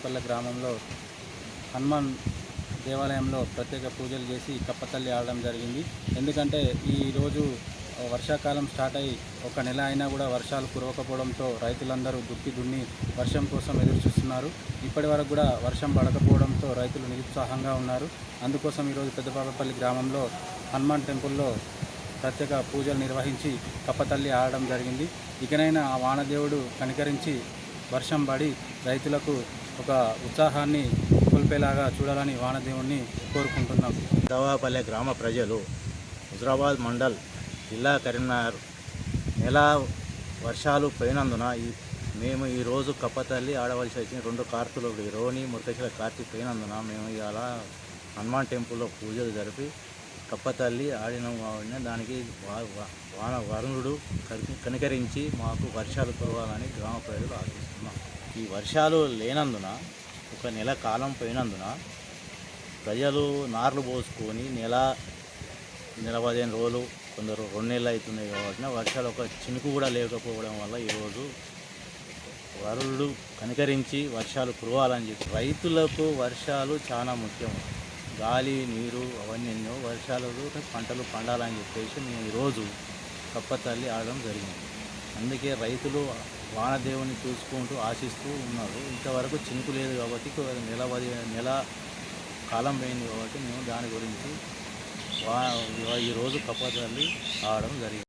పెద్దబాపపల్లె గ్రామంలో హనుమాన్ దేవాలయంలో ప్రత్యేక పూజలు చేసి కప్పతల్లి ఆడడం జరిగింది. ఎందుకంటే ఈరోజు వర్షాకాలం స్టార్ట్ అయ్యి ఒక నెల అయినా కూడా వర్షాలు కురవకపోవడంతో రైతులందరూ దున్ని వర్షం కోసం ఎదురు చూస్తున్నారు. ఇప్పటి వరకు కూడా వర్షం పడకపోవడంతో రైతులు నిరుత్సాహంగా ఉన్నారు. అందుకోసం ఈరోజు పెద్దబాపపల్లి గ్రామంలో హనుమాన్ టెంపుల్లో ప్రత్యేక పూజలు నిర్వహించి కప్పతల్లి ఆడడం జరిగింది. ఇకనైనా ఆ వానదేవుడు కనికరించి వర్షం పడి రైతులకు ఒక ఉత్సాహాన్ని కోల్పేలాగా చూడాలని వానదేవుణ్ణి కోరుకుంటున్నాం. పెద్దబాపపల్లె గ్రామ ప్రజలు హుజరాబాద్ మండల్ జిల్లా కరీంనగర్ నెల వర్షాలు పోయినందున మేము ఈరోజు కప్పతల్లి ఆడవలసి వచ్చిన 2 కార్తులు రోని మురకశిల కార్తీక్ పోయినందున మేము ఇవాళ హనుమాన్ టెంపుల్లో పూజలు జరిపి కప్పతల్లి ఆడినాం. కాబట్టి దానికి వరుణుడు కనికరించి మాకు వర్షాలు కురవాలని గ్రామ ప్రజలు ఆశిస్తున్నాం. ఈ వర్షాలు లేనందున ఒక నెల కాలం పోయినందున ప్రజలు నార్లు పోసుకొని నెల 15 రోజులు కొందరు 2 నెలలు అవుతున్నాయి. కాబట్టి వర్షాలు ఒక చినుకు కూడా లేకపోవడం వల్ల ఈరోజు వరుణుడు కనికరించి వర్షాలు కురవాలని చెప్పి రైతులకు వర్షాలు చాలా ముఖ్యం. గాలి నీరు అవన్నీ ఎన్నో వర్షాలు పంటలు పండాలని చెప్పేసి మేము ఈరోజు కప్పతల్లి ఆడడం జరిగింది. అందుకే రైతులు వానదేవుని చూసుకుంటూ ఆశిస్తూ ఉన్నారు. ఇంతవరకు చినుకు లేదు కాబట్టి నెల కాలం పోయింది కాబట్టి మేము దాని గురించి ఈరోజు కప్పతల్లి ఆడడం జరిగింది.